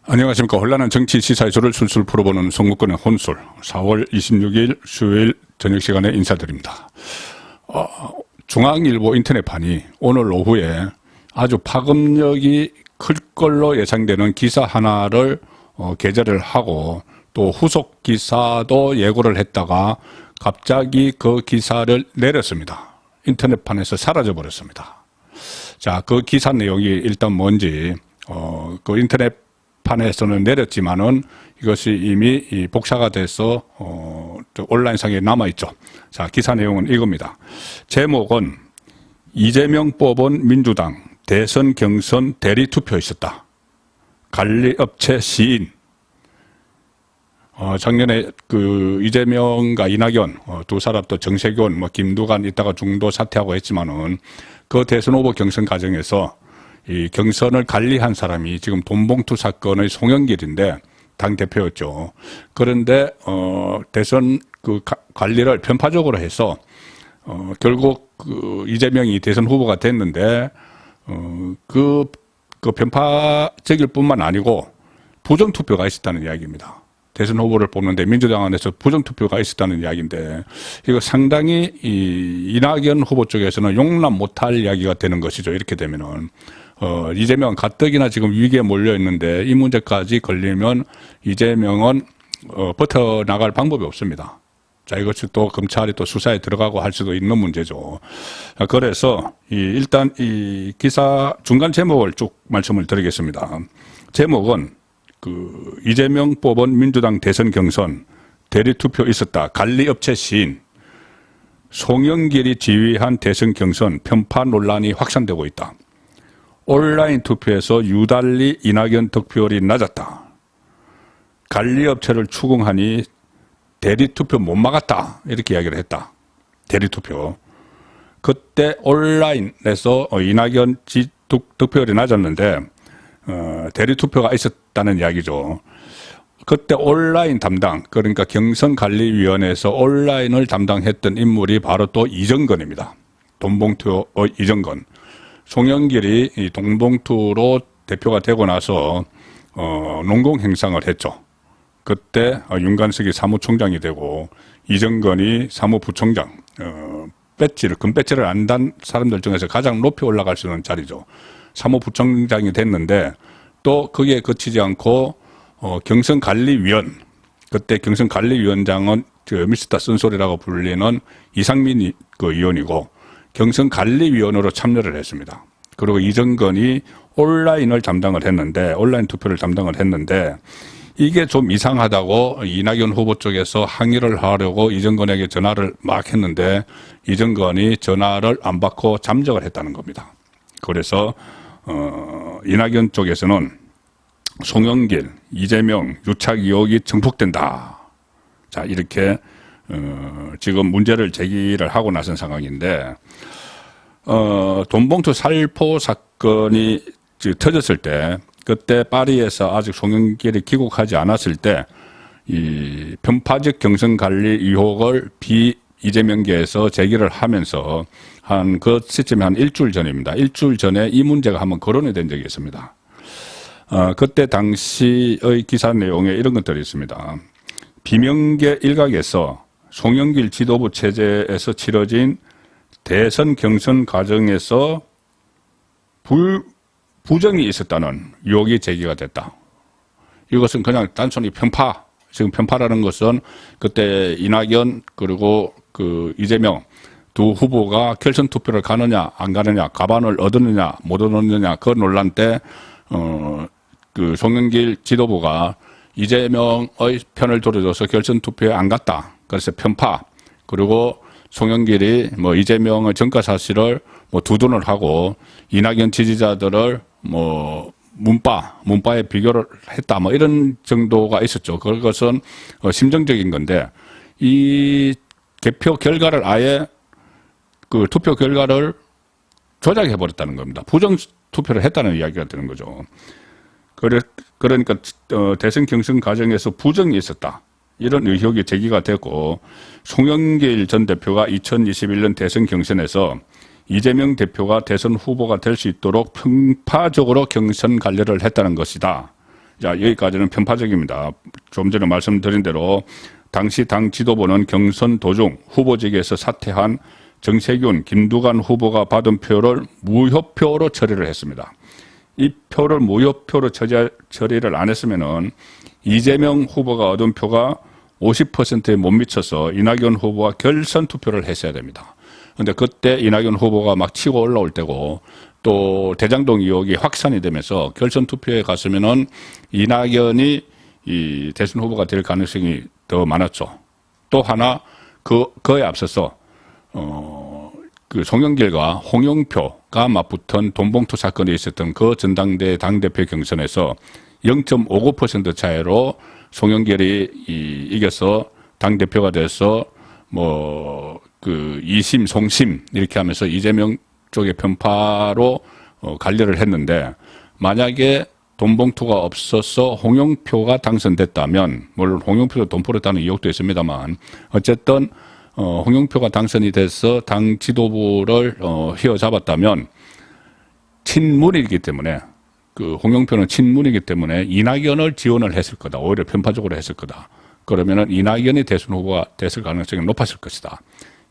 안녕하십니까. 혼란한 정치 시사의 조를 술술 풀어보는 송무권의 혼술. 4월 26일 수요일 저녁 시간에 인사드립니다. 중앙일보 인터넷판이 오늘 오후에 아주 파급력이 클 걸로 예상되는 기사 하나를 게재를 하고 또 후속 기사도 예고를 했다가 갑자기 그 기사를 내렸습니다. 인터넷판에서 사라져 버렸습니다. 자, 그 기사 내용이 일단 뭔지 그 인터넷판에서는 내렸지만은 이것이 이미 복사가 돼서 온라인상에 남아있죠. 자, 기사 내용은 이겁니다. 제목은 이재명 뽑은 민주당 대선 경선 대리 투표 있었다. 관리업체 시인. 작년에 그 이재명과 이낙연 두 사람 또 정세균 김두관 있다가 중도 사퇴하고 했지만은 그 대선 후보 경선 과정에서 이 경선을 관리한 사람이 지금 돈봉투 사건의 송영길인데 당 대표였죠. 그런데 대선 그 관리를 편파적으로 해서 결국 그 이재명이 대선 후보가 됐는데 그 편파적일 뿐만 아니고 부정투표가 있었다는 이야기입니다. 대선 후보를 뽑는데 민주당 안에서 부정투표가 있었다는 이야기인데 이거 상당히 이낙연 후보 쪽에서는 용납 못할 이야기가 되는 것이죠. 이렇게 되면은 이재명 가뜩이나 지금 위기에 몰려 있는데 이 문제까지 걸리면 이재명은 버텨나갈 방법이 없습니다. 자, 이것이 또 검찰이 또 수사에 들어가고 할 수도 있는 문제죠. 그래서 일단 이 기사 중간 제목을 쭉 말씀을 드리겠습니다. 제목은 그 이재명 뽑은 민주당 대선 경선 대리투표 있었다. 관리업체 시인. 송영길이 지휘한 대선 경선 편파 논란이 확산되고 있다. 온라인 투표에서 유달리 이낙연 득표율이 낮았다. 관리업체를 추궁하니 대리투표 못 막았다. 이렇게 이야기를 했다. 대리투표. 그때 온라인에서 이낙연 득표율이 낮았는데 대리투표가 있었다는 이야기죠. 그때 온라인 담당, 그러니까 경선관리위원회에서 온라인을 담당했던 인물이 바로 또 이정건입니다. 돈봉투의 이정건. 송영길이 이 돈봉투로 대표가 되고 나서 농공행상을 했죠. 그때 윤관석이 사무총장이 되고 이정건이 사무부총장, 금배지를 안 단 사람들 중에서 가장 높이 올라갈 수 있는 자리죠. 사무부총장이 됐는데 또 거기에 그치지 않고 경선관리위원, 그때 경선관리위원장은 미스터 쓴소리라고 불리는 이상민 그 의원이고 경선관리위원으로 참여를 했습니다. 그리고 이정건이 온라인을 담당을 했는데 온라인 투표를 담당을 했는데 이게 좀 이상하다고 이낙연 후보 쪽에서 항의를 하려고 이정건에게 전화를 막 했는데 이정건이 전화를 안 받고 잠적을 했다는 겁니다. 그래서 이낙연 쪽에서는 송영길, 이재명 유착 의혹이 증폭된다. 자, 이렇게 지금 문제를 제기를 하고 나선 상황인데 돈봉투 살포 사건이 터졌을 때 그때 파리에서 아직 송영길이 귀국하지 않았을 때 이 편파적 경선 관리 의혹을 이재명계에서 제기를 하면서 한 그 시점이 한 일주일 전입니다. 일주일 전에 이 문제가 한번 거론이 된 적이 있습니다. 그때 당시의 기사 내용에 이런 것들이 있습니다. 비명계 일각에서 송영길 지도부 체제에서 치러진 대선 경선 과정에서 부정이 있었다는 의혹이 제기가 됐다. 이것은 그냥 단순히 편파, 지금 편파라는 것은 그때 이낙연 그리고 그 이재명 두 후보가 결선 투표를 가느냐 안 가느냐, 가반을 얻느냐 못 얻느냐 그 논란 때 그 송영길 지도부가 이재명의 편을 들어줘서 결선 투표에 안 갔다. 그래서 편파. 그리고 송영길이 이재명의 전과 사실을 두둔을 하고 이낙연 지지자들을 문파에 비교를 했다. 이런 정도가 있었죠. 그것은 심정적인 건데 이 개표 결과를 아예 그 투표 결과를 조작해 버렸다는 겁니다. 부정 투표를 했다는 이야기가 되는 거죠. 그러니까 대선 경선 과정에서 부정이 있었다. 이런 의혹이 제기가 되고 송영길 전 대표가 2021년 대선 경선에서 이재명 대표가 대선 후보가 될 수 있도록 편파적으로 경선 관리를 했다는 것이다. 자, 여기까지는 편파적입니다. 좀 전에 말씀드린 대로 당시 당 지도부는 경선 도중 후보직에서 사퇴한 정세균, 김두관 후보가 받은 표를 무효표로 처리를 했습니다. 이 표를 무효표로 처리를 안 했으면은 이재명 후보가 얻은 표가 50%에 못 미쳐서 이낙연 후보와 결선 투표를 했어야 됩니다. 그런데 그때 이낙연 후보가 막 치고 올라올 때고 또 대장동 의혹이 확산이 되면서 결선 투표에 갔으면은 이낙연이 이 대선 후보가 될 가능성이 더 많았죠. 또 하나 그에 앞서서 그 송영길과 홍영표가 맞붙은 돈봉투 사건이 있었던 그 전당대 당대표 경선에서 0.59% 차이로 송영길이 이겨서 당대표가 돼서 뭐 그 2심, 송심 이렇게 하면서 이재명 쪽의 편파로 관리를 했는데 만약에 돈봉투가 없어서 홍영표가 당선됐다면 물론 홍영표도 돈 벌었다는 의혹도 있습니다만 어쨌든 홍영표가 당선이 돼서 당 지도부를 휘어잡았다면 친문이기 때문에 그 홍영표는 친문이기 때문에 이낙연을 지원을 했을 거다. 오히려 편파적으로 했을 거다. 그러면은 이낙연이 대선 후보가 됐을 가능성이 높았을 것이다.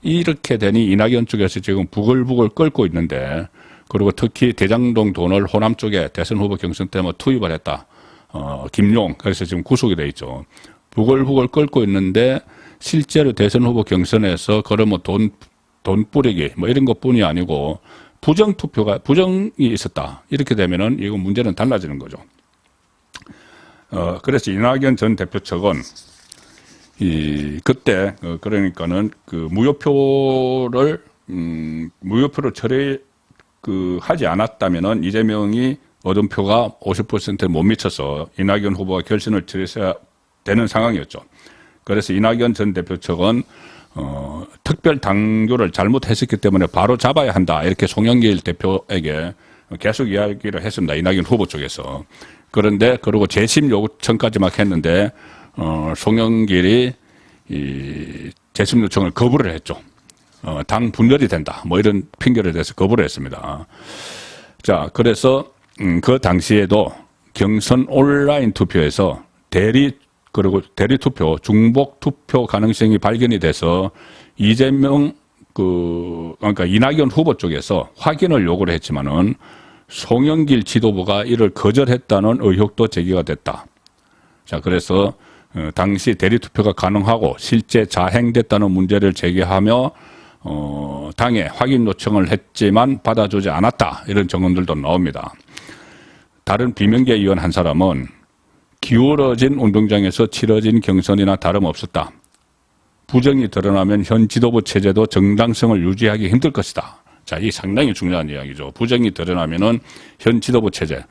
이렇게 되니 이낙연 쪽에서 지금 부글부글 끓고 있는데 그리고 특히 대장동 돈을 호남 쪽에 대선 후보 경선 때 뭐 투입을 했다. 김용 그래서 지금 구속이 돼 있죠. 부글부글 끓고 있는데 실제로 대선 후보 경선에서 그런 뭐 돈 뿌리기 뭐 이런 것뿐이 아니고 부정이 있었다. 이렇게 되면은 이거 문제는 달라지는 거죠. 그래서 이낙연 전 대표 측은 그때 그러니까는 그 무효표를 하지 않았다면은 이재명이 얻은 표가 50%에 못 미쳐서 이낙연 후보가 결선을 치러야 되는 상황이었죠. 그래서 이낙연 전 대표 측은 특별 당규를 잘못했었기 때문에 바로 잡아야 한다. 이렇게 송영길 대표에게 계속 이야기를 했습니다. 이낙연 후보 쪽에서. 그런데 그리고 재심 요청까지 막 했는데 송영길이 이 재심 요청을 거부를 했죠. 당 분열이 된다. 뭐 이런 핑계를 대서 거부를 했습니다. 자, 그래서 그 당시에도 경선 온라인 투표에서 그리고 대리 투표, 중복 투표 가능성이 발견이 돼서 이재명 그러니까 이낙연 후보 쪽에서 확인을 요구를 했지만은 송영길 지도부가 이를 거절했다는 의혹도 제기가 됐다. 자, 그래서 당시 대리 투표가 가능하고 실제 자행됐다는 문제를 제기하며 당에 확인 요청을 했지만 받아주지 않았다. 이런 정언들도 나옵니다. 다른 비명계 의원 한 사람은 기울어진 운동장에서 치러진 경선이나 다름없었다. 부정이 드러나면 현 지도부 체제도 정당성을 유지하기 힘들 것이다. 자, 이 상당히 중요한 이야기죠. 부정이 드러나면은 현 지도부 체제,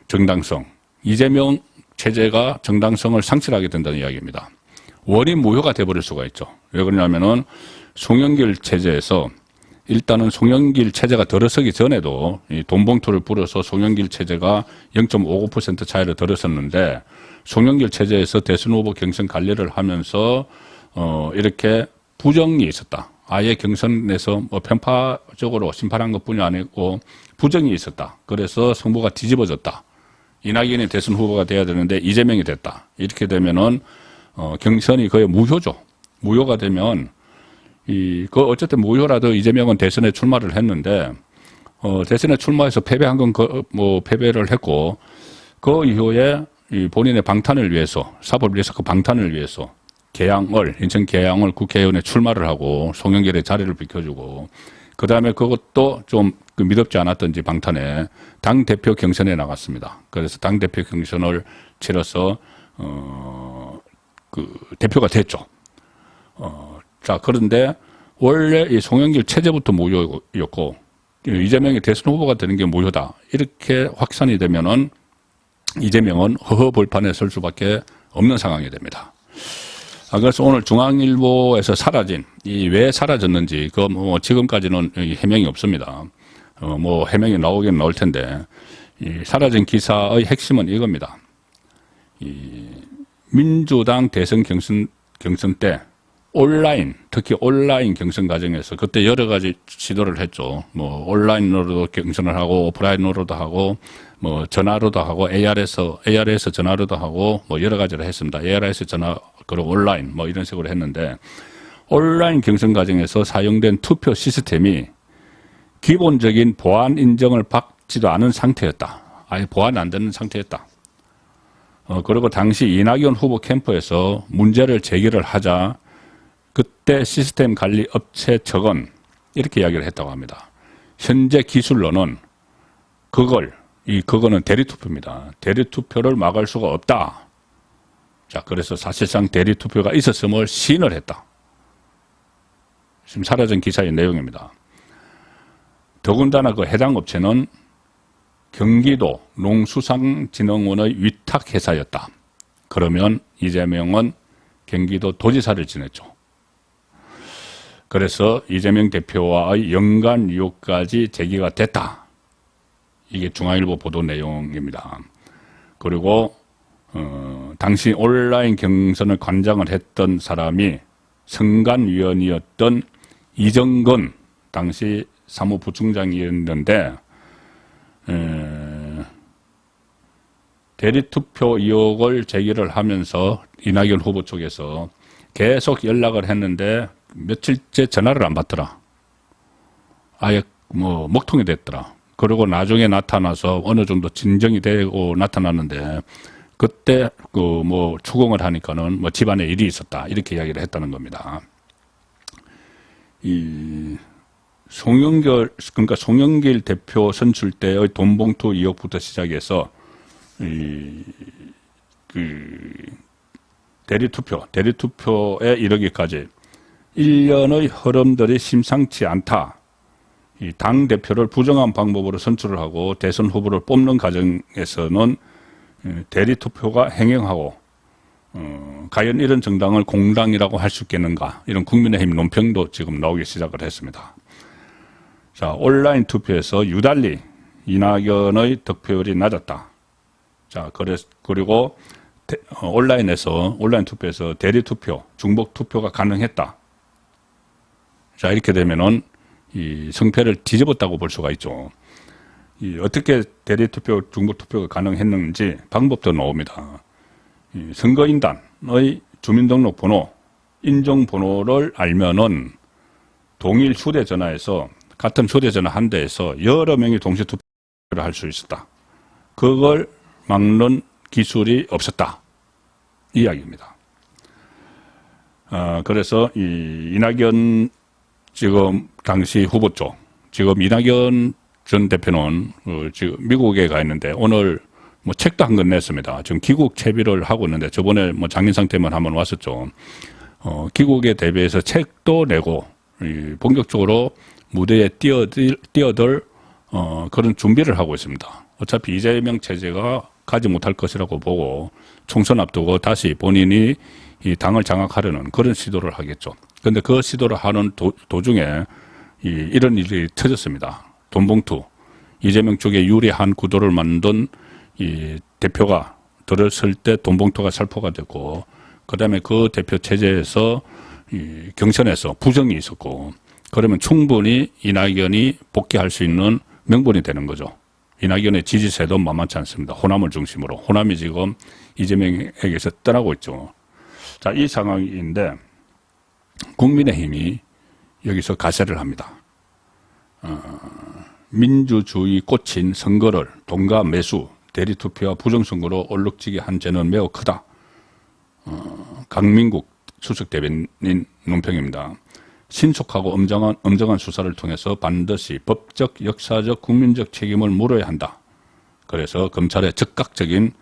정당성, 이재명 체제가 정당성을 상실하게 된다는 이야기입니다. 원인 무효가 돼버릴 수가 있죠. 왜 그러냐면은 송영길 체제에서 일단은 송영길 체제가 들어서기 전에도 이 돈봉투를 불어서 송영길 체제가 0.59% 차이로 들어섰는데 송영길 체제에서 대선 후보 경선 관리를 하면서 이렇게 부정이 있었다. 아예 경선에서 뭐 편파적으로 심판한 것뿐이 아니고 부정이 있었다. 그래서 선거가 뒤집어졌다. 이낙연이 대선 후보가 돼야 되는데 이재명이 됐다. 이렇게 되면은 경선이 거의 무효죠. 무효가 되면 어쨌든 무효라도 이재명은 대선에 출마를 했는데, 대선에 출마해서 패배한 건 패배를 했고, 그 이후에 본인의 방탄을 위해서, 사법을 위해서 그 방탄을 위해서, 인천 계양을 국회의원에 출마를 하고, 송영길의 자리를 비켜주고, 그 다음에 그것도 좀 미덥지 않았던지 방탄에 당대표 경선에 나갔습니다. 그래서 당대표 경선을 치러서, 대표가 됐죠. 자, 그런데 원래 이 송영길 체제부터 무효였고 이재명이 대선 후보가 되는 게 무효다. 이렇게 확산이 되면은 이재명은 허허벌판에 설 수밖에 없는 상황이 됩니다. 그래서 오늘 중앙일보에서 사라진 왜 사라졌는지 지금까지는 해명이 없습니다. 해명이 나오긴 나올 텐데 사라진 기사의 핵심은 이겁니다. 민주당 대선 경선 때 특히 온라인 경선 과정에서 그때 여러 가지 시도를 했죠. 온라인으로도 경선을 하고 오프라인으로도 하고 뭐 전화로도 하고 AR에서 전화로도 하고 뭐 여러 가지로 했습니다. AR에서 전화 그리고 온라인 뭐 이런 식으로 했는데 온라인 경선 과정에서 사용된 투표 시스템이 기본적인 보안 인정을 받지도 않은 상태였다. 아예 보안 안 되는 상태였다. 그리고 당시 이낙연 후보 캠프에서 문제를 제기를 하자 그때 시스템 관리 업체 측은 이렇게 이야기를 했다고 합니다. 현재 기술로는 그거는 대리투표입니다. 대리투표를 막을 수가 없다. 자, 그래서 사실상 대리투표가 있었음을 시인을 했다. 지금 사라진 기사의 내용입니다. 더군다나 그 해당 업체는 경기도 농수산진흥원의 위탁회사였다. 그러면 이재명은 경기도 도지사를 지냈죠. 그래서 이재명 대표와의 연관 의혹까지 제기가 됐다. 이게 중앙일보 보도 내용입니다. 그리고 당시 온라인 경선을 관장을 했던 사람이 선관위원이었던 이정건 당시 사무부총장이었는데 대리투표 의혹을 제기를 하면서 이낙연 후보 쪽에서 계속 연락을 했는데 며칠째 전화를 안 받더라. 아예 뭐 먹통이 됐더라. 그리고 나중에 나타나서 어느 정도 진정이 되고 나타났는데 그때 그 뭐 추궁을 하니까는 뭐 집안에 일이 있었다 이렇게 이야기를 했다는 겁니다. 이 그러니까 송영길 대표 선출 때의 돈봉투 의혹부터 시작해서 대리투표에 이르기까지 1년의 흐름들이 심상치 않다. 이 당 대표를 부정한 방법으로 선출을 하고 대선 후보를 뽑는 과정에서는 대리투표가 행행하고 과연 이런 정당을 공당이라고 할 수 있겠는가 이런 국민의힘 논평도 지금 나오기 시작을 했습니다. 자, 온라인 투표에서 유달리 이낙연의 득표율이 낮았다. 자, 그리고 온라인 투표에서 대리투표, 중복투표가 가능했다. 자, 이렇게 되면은 이 성패를 뒤집었다고 볼 수가 있죠. 어떻게 대리투표, 중복투표가 가능했는지 방법도 나옵니다. 선거인단의 주민등록번호, 인증번호를 알면은 동일 휴대전화에서 같은 휴대전화 한 대에서 여러 명이 동시 투표를 할 수 있었다. 그걸 막는 기술이 없었다. 이 이야기입니다. 그래서 이낙연 지금 당시 후보 쪽, 지금 이낙연 전 대표는 지금 미국에 가 있는데 오늘 뭐 책도 한 권 냈습니다. 지금 귀국 채비를 하고 있는데 저번에 뭐 장인상 때만 한번 왔었죠. 귀국에 대비해서 책도 내고 본격적으로 무대에 뛰어들 그런 준비를 하고 있습니다. 어차피 이재명 체제가 가지 못할 것이라고 보고 총선 앞두고 다시 본인이 이 당을 장악하려는 그런 시도를 하겠죠. 그런데 그 시도를 하는 도중에 이런 일이 터졌습니다. 돈봉투, 이재명 쪽에 유리한 구도를 만든 이 대표가 들었을 때 돈봉투가 살포가 됐고, 그 다음에 그 대표 체제에서 이 경선에서 부정이 있었고, 그러면 충분히 이낙연이 복귀할 수 있는 명분이 되는 거죠. 이낙연의 지지세도 만만치 않습니다. 호남을 중심으로. 호남이 지금 이재명에게서 떠나고 있죠. 자, 이 상황인데 국민의힘이 여기서 가세를 합니다. 민주주의 꽃인 선거를 동가 매수, 대리투표와 부정선거로 얼룩지게 한 죄는 매우 크다. 강민국 수석대변인 논평입니다. 신속하고 엄정한 수사를 통해서 반드시 법적, 역사적, 국민적 책임을 물어야 한다. 그래서 검찰의 즉각적인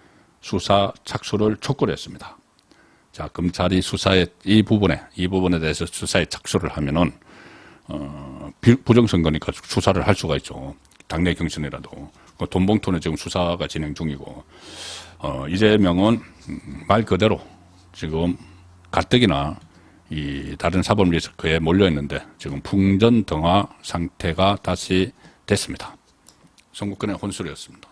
수사 착수를 촉구를 했습니다. 자, 검찰이 수사에 이 부분에 대해서 수사에 착수를 하면은 부정선거니까 수사를 할 수가 있죠. 당내 경선이라도. 돈봉투는 지금 수사가 진행 중이고, 이재명은 말 그대로 지금 가뜩이나 이 다른 사법 리스크에 몰려 있는데 지금 풍전등화 상태가 다시 됐습니다. 선거권의 혼술이었습니다.